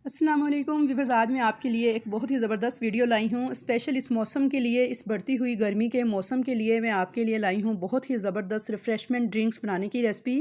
अस्सलाम वालेकुम व्यूअर्स, आज मैं आपके लिए एक बहुत ही ज़बरदस्त वीडियो लाई हूँ। स्पेशल इस मौसम के लिए, इस बढ़ती हुई गर्मी के मौसम के लिए मैं आपके लिए लाई हूँ बहुत ही ज़बरदस्त रिफ़्रेशमेंट ड्रिंक्स बनाने की रेसिपी।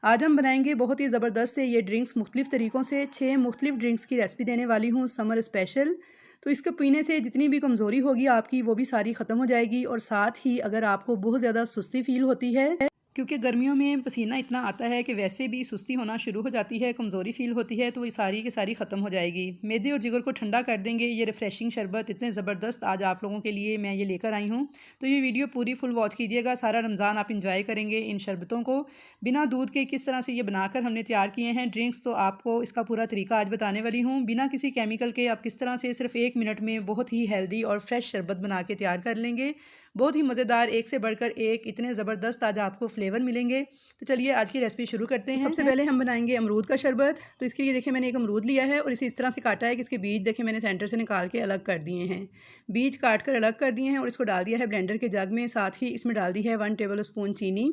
आज हम बनाएंगे बहुत ही ज़बरदस्त से ये ड्रिंक्स मुख्तलिफ़ तरीक़ों से 6 मुख्तलिफ़ ड्रिंक्स की रेसिपी देने वाली हूँ समर स्पेशल। तो इसको पीने से जितनी भी कमज़ोरी होगी आपकी वो भी सारी ख़त्म हो जाएगी, और साथ ही अगर आपको बहुत ज़्यादा सुस्ती फ़ील होती है, क्योंकि गर्मियों में पसीना इतना आता है कि वैसे भी सुस्ती होना शुरू हो जाती है, कमज़ोरी फ़ील होती है, तो ये सारी की सारी ख़त्म हो जाएगी। मैदे और जिगर को ठंडा कर देंगे ये रिफ़्रेशिंग शरबत इतने ज़बरदस्त आज आप लोगों के लिए मैं ये लेकर आई हूँ। तो ये वीडियो पूरी फुल वॉच कीजिएगा, सारा रमज़ान आप इंजॉय करेंगे इन शरबतों को। बिना दूध के किस तरह से ये बनाकर हमने तैयार किए हैं ड्रिंक्स, तो आपको इसका पूरा तरीका आज बताने वाली हूँ। बिना किसी केमिकल के आप किस तरह से सिर्फ 1 मिनट में बहुत ही हेल्दी और फ्रेश शरबत बना के तैयार कर लेंगे। बहुत ही मज़ेदार, एक से बढ़कर एक इतने ज़बरदस्त आज आपको फ्लेवर मिलेंगे। तो चलिए आज की रेसिपी शुरू करते हैं। सबसे पहले हम बनाएंगे अमरूद का शरबत। तो इसके लिए देखिए मैंने एक अमरूद लिया है और इसे इस तरह से काटा है कि इसके बीज देखिए मैंने सेंटर से निकाल के अलग कर दिए हैं। बीज काट कर अलग कर दिए हैं और इसको डाल दिया है ब्लेंडर के जग में। साथ ही इसमें डाल दी है 1 टेबल स्पून चीनी,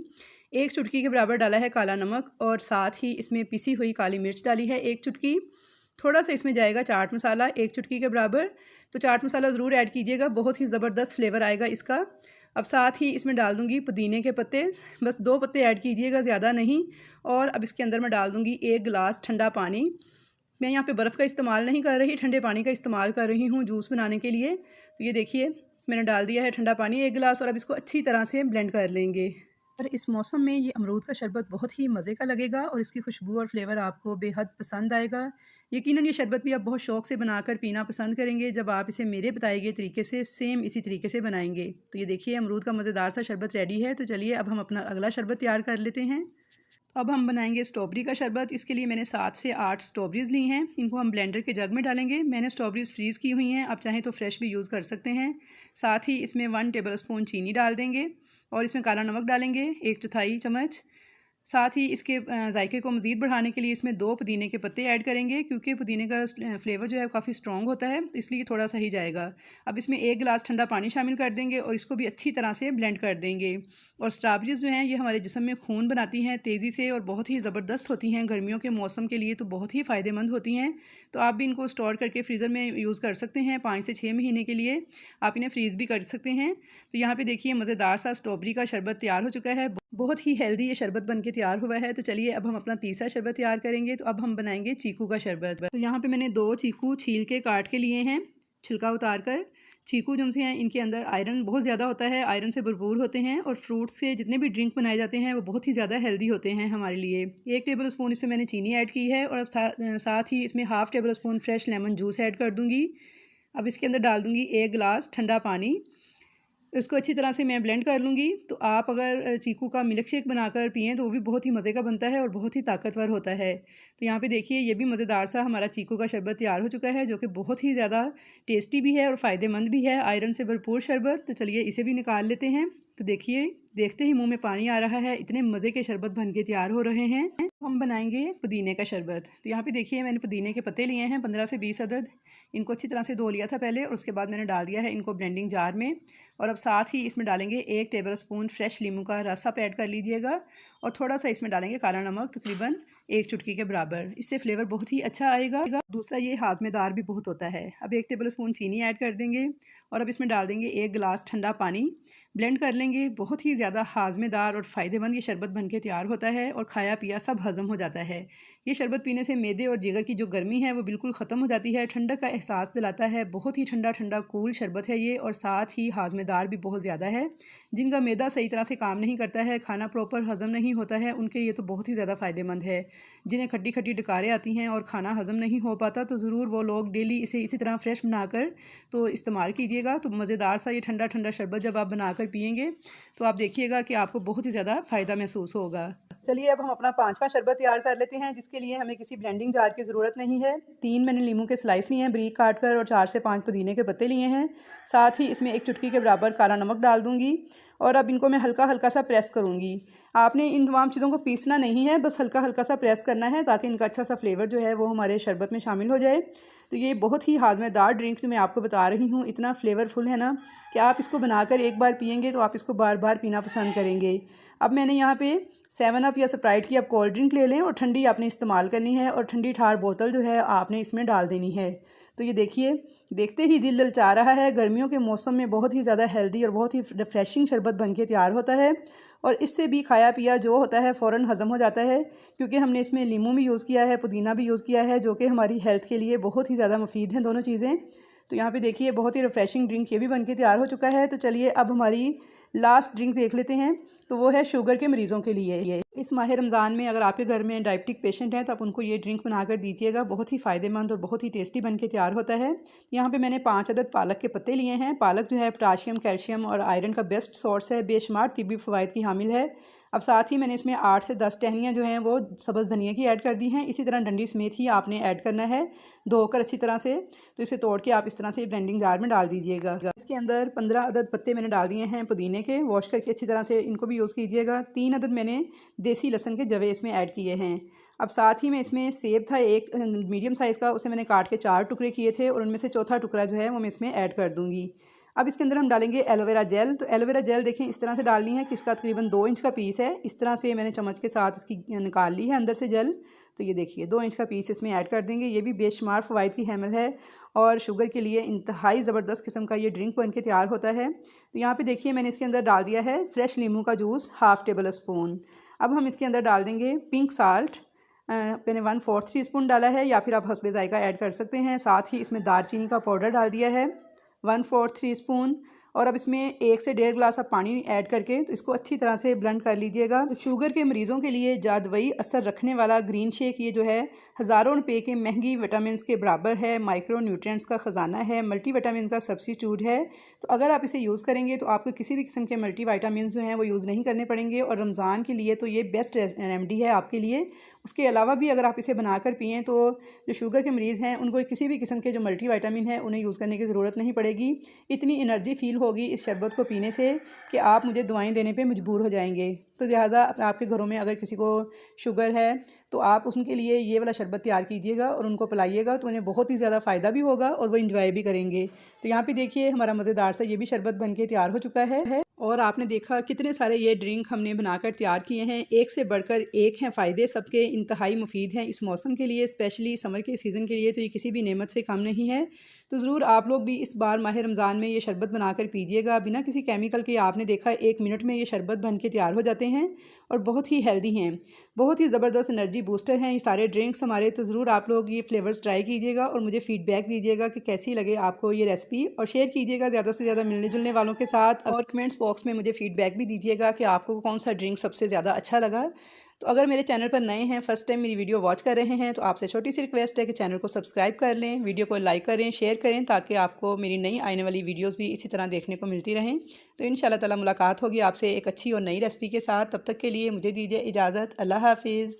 1 चुटकी के बराबर डाला है काला नमक, और साथ ही इसमें पिसी हुई काली मिर्च डाली है 1 चुटकी। थोड़ा सा इसमें जाएगा चाट मसाला 1 चुटकी के बराबर। तो चाट मसाला ज़रूर ऐड कीजिएगा, बहुत ही ज़बरदस्त फ्लेवर आएगा इसका। अब साथ ही इसमें डाल दूँगी पुदीने के पत्ते, बस 2 पत्ते ऐड कीजिएगा, ज़्यादा नहीं। और अब इसके अंदर मैं डाल दूँगी 1 गिलास ठंडा पानी। मैं यहाँ पे बर्फ़ का इस्तेमाल नहीं कर रही, ठंडे पानी का इस्तेमाल कर रही हूँ जूस बनाने के लिए। तो ये देखिए मैंने डाल दिया है ठंडा पानी 1 गिलास, और अब इसको अच्छी तरह से ब्लेंड कर लेंगे। और इस मौसम में ये अमरूद का शरबत बहुत ही मज़े का लगेगा और इसकी खुशबू और फ्लेवर आपको बेहद पसंद आएगा। यकीनन ये शरबत भी आप बहुत शौक़ से बनाकर पीना पसंद करेंगे जब आप इसे मेरे बताए गए तरीके से सेम इसी तरीके से बनाएंगे। तो ये देखिए अमरूद का मज़ेदार सा शरबत रेडी है। तो चलिए अब हम अपना अगला शरबत तैयार कर लेते हैं। तो अब हम बनाएंगे स्ट्रॉबेरी का शरबत। इसके लिए मैंने 7 से 8 स्ट्रॉबेरीज़ ली हैं, इनको हम ब्लेंडर के जग में डालेंगे। मैंने स्ट्रॉबेरीज़ फ्रीज़ की हुई हैं, आप चाहें तो फ्रेश भी यूज़ कर सकते हैं। साथ ही इसमें 1 टेबल स्पून चीनी डाल देंगे और इसमें काला नमक डालेंगे 1/4 चम्मच। साथ ही इसके जायके को मज़ीद बढ़ाने के लिए इसमें 2 पुदीने के पत्ते ऐड करेंगे, क्योंकि पुदीने का फ्लेवर जो है काफ़ी स्ट्रॉन्ग होता है, तो इसलिए थोड़ा सा ही जाएगा। अब इसमें 1 गिलास ठंडा पानी शामिल कर देंगे और इसको भी अच्छी तरह से ब्लेंड कर देंगे। और स्ट्रॉबेरीज़ जो हैं ये हमारे जिस्म में खून बनाती हैं तेज़ी से और बहुत ही ज़बरदस्त होती हैं, गर्मियों के मौसम के लिए तो बहुत ही फ़ायदेमंद होती हैं। तो आप भी इनको स्टोर करके फ्रीज़र में यूज़ कर सकते हैं, 5 से 6 महीने के लिए आप इन्हें फ्रीज़ भी कर सकते हैं। तो यहाँ पे देखिए मज़ेदार सा स्ट्रॉबेरी का शरबत तैयार हो चुका है, बहुत ही हेल्दी ये शरबत बन के तैयार हुआ है। तो चलिए अब हम अपना तीसरा शरबत तैयार करेंगे। तो अब हम बनाएंगे चीकू का शरबत। तो यहाँ पे मैंने 2 चीकू छील के काट के लिए हैं, छिलका उतार कर। चीकू जो से हैं इनके अंदर आयरन बहुत ज़्यादा होता है, आयरन से भरपूर होते हैं, और फ्रूट्स से जितने भी ड्रिंक बनाए जाते हैं वो बहुत ही ज़्यादा हेल्दी होते हैं हमारे लिए। 1 टेबल स्पून इसमें मैंने चीनी ऐड की है, और साथ ही इसमें 1/2 table spoon fresh lemon juice add कर दूँगी। अब इसके अंदर डाल दूँगी 1 गिलास ठंडा पानी, इसको अच्छी तरह से मैं ब्लेंड कर लूँगी। तो आप अगर चीकू का मिल्क शेक बनाकर पिएँ तो वो भी बहुत ही मज़े का बनता है और बहुत ही ताकतवर होता है। तो यहाँ पे देखिए ये भी मज़ेदार सा हमारा चीकू का शरबत तैयार हो चुका है, जो कि बहुत ही ज़्यादा टेस्टी भी है और फ़ायदेमंद भी है, आयरन से भरपूर शरबत। तो चलिए इसे भी निकाल लेते हैं। तो देखिए देखते ही मुँह में पानी आ रहा है, इतने मज़े के शरबत बन के तैयार हो रहे हैं। हम बनाएंगे पुदीने का शरबत। तो यहाँ पे देखिए मैंने पुदीने के पत्ते लिए हैं 15 से 20 अदद। इनको अच्छी तरह से धो लिया था पहले, और उसके बाद मैंने डाल दिया है इनको ब्लेंडिंग जार में। और अब साथ ही इसमें डालेंगे 1 टेबल स्पून फ्रेश नींबू का रस आप ऐड कर लीजिएगा, और थोड़ा सा इसमें डालेंगे काला नमक, तकरीबन 1 चुटकी के बराबर। इससे फ्लेवर बहुत ही अच्छा आएगा। दूसरा ये हाज़मेदार भी बहुत होता है। अब 1 टेबल स्पून चीनी ऐड कर देंगे, और अब इसमें डाल देंगे 1 गिलास ठंडा पानी, ब्लेंड कर लेंगे। बहुत ही ज़्यादा हाज़मेदार और फ़ायदेमंद ये शरबत बन के तैयार होता है, और खाया पिया सब हज़म हो जाता है। ये शरबत पीने से मैदे और जिगर की जो गर्मी है वो बिल्कुल ख़त्म हो जाती है, ठंडक का एहसास दिलाता है। बहुत ही ठंडा ठंडा कूल शरबत है ये, और साथ ही हाज़मेदार भी बहुत ज़्यादा है। जिनका मैदा सही तरह से काम नहीं करता है, खाना प्रॉपर हज़म नहीं होता है, उनके ये तो बहुत ही ज़्यादा फ़ायदेमंद है। जिन्हें खट्टी खट्टी डकारें आती हैं और खाना हज़म नहीं हो पाता, तो ज़रूर वो लोग डेली इसे इसी तरह फ्रेश बनाकर तो इस्तेमाल कीजिएगा। तो मज़ेदार सा ये ठंडा ठंडा शरबत जब आप बनाकर पिएंगे तो आप देखिएगा कि आपको बहुत ही ज़्यादा फ़ायदा महसूस होगा। चलिए अब हम अपना 5वां शरबत तैयार कर लेते हैं, जिसके लिए हमें किसी ब्लेंडिंग जार की ज़रूरत नहीं है। 3 मैंने नींबू के स्लाइस लिए हैं बारीक काट कर, और 4 से 5 पुदीने के पत्ते लिए हैं। साथ ही इसमें 1 चुटकी के बराबर काला नमक डाल दूँगी, और अब इनको मैं हल्का हल्का सा प्रेस करूँगी। आपने इन तमाम चीज़ों को पीसना नहीं है, बस हल्का हल्का सा प्रेस करना है, ताकि इनका अच्छा सा फ्लेवर जो है वो हमारे शरबत में शामिल हो जाए। तो ये बहुत ही हाज़मेदार ड्रिंक जो मैं आपको बता रही हूँ, इतना फ्लेवरफुल है ना कि आप इसको बनाकर एक बार पिएंगे तो आप इसको बार बार पीना पसंद करेंगे। अब मैंने यहाँ पे 7 अप या स्प्राइट की आप कोल्ड ड्रिंक ले लें और ठंडी आपने इस्तेमाल करनी है और ठंडी ठार बोतल जो है आपने इसमें डाल देनी है। तो ये देखिए, देखते ही दिल ललचा रहा है। गर्मियों के मौसम में बहुत ही ज़्यादा हेल्दी और बहुत ही रिफ़्रेशिंग शरबत बन के तैयार होता है और इससे भी खाया पिया जो होता है फ़ौरन हज़म हो जाता है, क्योंकि हमने इसमें नींबू भी यूज़ किया है, पुदीना भी यूज़ किया है, जो कि हमारी हेल्थ के लिए बहुत ही ज़्यादा मुफीद हैं दोनों चीज़ें। तो यहाँ पे देखिए बहुत ही रिफ़्रेशिंग ड्रिंक ये भी बन के तैयार हो चुका है। तो चलिए अब हमारी लास्ट ड्रिंक देख लेते हैं, तो वो है शुगर के मरीज़ों के लिए। ये इस माह रमज़ान में अगर आपके घर में डायबिटिक पेशेंट हैं तो आप उनको ये ड्रिंक बनाकर दीजिएगा। बहुत ही फ़ायदेमंद और बहुत ही टेस्टी बन के तैयार होता है। यहाँ पे मैंने 5 अदद पालक के पत्ते लिए हैं। पालक जो है पोटाशियम, कैल्शियम और आयरन का बेस्ट सोर्स है, बेशुमार तिब्बी फ़वाइद की हामिल है। अब साथ ही मैंने इसमें 8 से 10 टहनियाँ जो हैं वो सब्ज़ धनिया की ऐड कर दी हैं। इसी तरह डंडी समेत ही आपने ऐड करना है, धोकर अच्छी तरह से। तो इसे तोड़ के आप इस तरह से ब्लेंडिंग जार में डाल दीजिएगा। इसके अंदर 15 अदद पत्ते मैंने डाल दिए हैं पुदीने के, वॉश करके अच्छी तरह से इनको भी यूज़ कीजिएगा। 3 अदद मैंने देसी लहसुन के जवे इसमें ऐड किए हैं। अब साथ ही में इसमें सेब था एक मीडियम साइज़ का, उसे मैंने काट के 4 टुकड़े किए थे और उनमें से चौथा टुकड़ा जो है वो मैं इसमें ऐड कर दूँगी। अब इसके अंदर हम डालेंगे एलोवेरा जेल। तो एलोवेरा जेल देखें इस तरह से डालनी है कि इसका तकरीबन 2 इंच का पीस है। इस तरह से मैंने चम्मच के साथ इसकी निकाल ली है अंदर से जेल। तो ये देखिए 2 इंच का पीस इसमें ऐड कर देंगे। ये भी बेशुमार फ़वाइद की हामिल है और शुगर के लिए इंतहाई ज़बरदस्त किस्म का ये ड्रिंक बन के तैयार होता है। तो यहाँ पे देखिए मैंने इसके अंदर डाल दिया है फ्रेश नींबू का जूस, हाफ़ टेबल स्पून। अब हम इसके अंदर डाल देंगे पिंक साल्ट। मैंने 1/4 टीस्पून डाला है, या फिर आप हस्बे ज़ायका ऐड कर सकते हैं। साथ ही इसमें दालचीनी का पाउडर डाल दिया है 1/4 टीस्पून। और अब इसमें 1 से 1.5 गिलास आप पानी ऐड करके तो इसको अच्छी तरह से ब्लेंड कर लीजिएगा। तो शुगर के मरीज़ों के लिए जादुई असर रखने वाला ग्रीन शेक ये जो है हज़ारों रुपए के महंगी विटामिन्स के बराबर है, माइक्रो न्यूट्रिएंट्स का ख़जाना है, मल्टी विटामिन का सब्स्टिट्यूट है। तो अगर आप इसे यूज़ करेंगे तो आपको किसी भी किस्म के मल्टी विटामिन्स जो हैं वो यूज़ नहीं करने पड़ेंगे और रमज़ान के लिए तो ये बेस्ट रेमेडी है आपके लिए। उसके अलावा भी अगर आप इसे बनाकर पिएँ तो जो शुगर के मरीज़ हैं उनको किसी भी किस्म के जो मल्टी विटामिन है उन्हें यूज़ करने की ज़रूरत नहीं पड़ेगी। इतनी एनर्जी फ़ील होगी इस शरबत को पीने से कि आप मुझे दवाएं देने पे मजबूर हो जाएंगे। तो लिहाजा आपके घरों में अगर किसी को शुगर है तो आप उनके लिए ये वाला शरबत तैयार कीजिएगा और उनको पिलाइएगा, तो उन्हें बहुत ही ज़्यादा फ़ायदा भी होगा और वो इंजॉय भी करेंगे। तो यहाँ पे देखिए हमारा मज़ेदार सा ये भी शरबत बन के तैयार हो चुका है। और आपने देखा कितने सारे ये ड्रिंक हमने बनाकर तैयार किए हैं, एक से बढ़कर एक हैं। फ़ायदे सबके इंतहाई मुफीद हैं इस मौसम के लिए, स्पेशली समर के सीज़न के लिए तो ये किसी भी नेमत से कम नहीं है। तो ज़रूर आप लोग भी इस बार माह रमज़ान में ये शरबत बनाकर पीजिएगा बिना किसी केमिकल के। आपने देखा 1 मिनट में ये शरबत बन के तैयार हो जाते हैं और बहुत ही हेल्दी हैं, बहुत ही ज़बरदस्त एनर्जी बूस्टर हैं ये सारे ड्रिंक्स हमारे। तो ज़रूर आप लोग ये फ्लेवर्स ट्राई कीजिएगा और मुझे फ़ीडबैक दीजिएगा कि कैसी लगे आपको ये रेसिपी, और शेयर कीजिएगा ज़्यादा से ज़्यादा मिलने जुलने वालों के साथ। और कमेंट्स बॉक्स में मुझे फ़ीडबैक भी दीजिएगा कि आपको कौन सा ड्रिंक सबसे ज़्यादा अच्छा लगा। तो अगर मेरे चैनल पर नए हैं, फ़र्स्ट टाइम मेरी वीडियो वॉच कर रहे हैं, तो आपसे छोटी सी रिक्वेस्ट है कि चैनल को सब्सक्राइब कर लें, वीडियो को लाइक करें, शेयर करें, ताकि आपको मेरी नई आने वाली वीडियोस भी इसी तरह देखने को मिलती रहें। तो इंशाल्लाह ताला मुलाकात होगी आपसे एक अच्छी और नई रेसिपी के साथ। तब तक के लिए मुझे दीजिए इजाज़त। अल्लाह हाफिज़।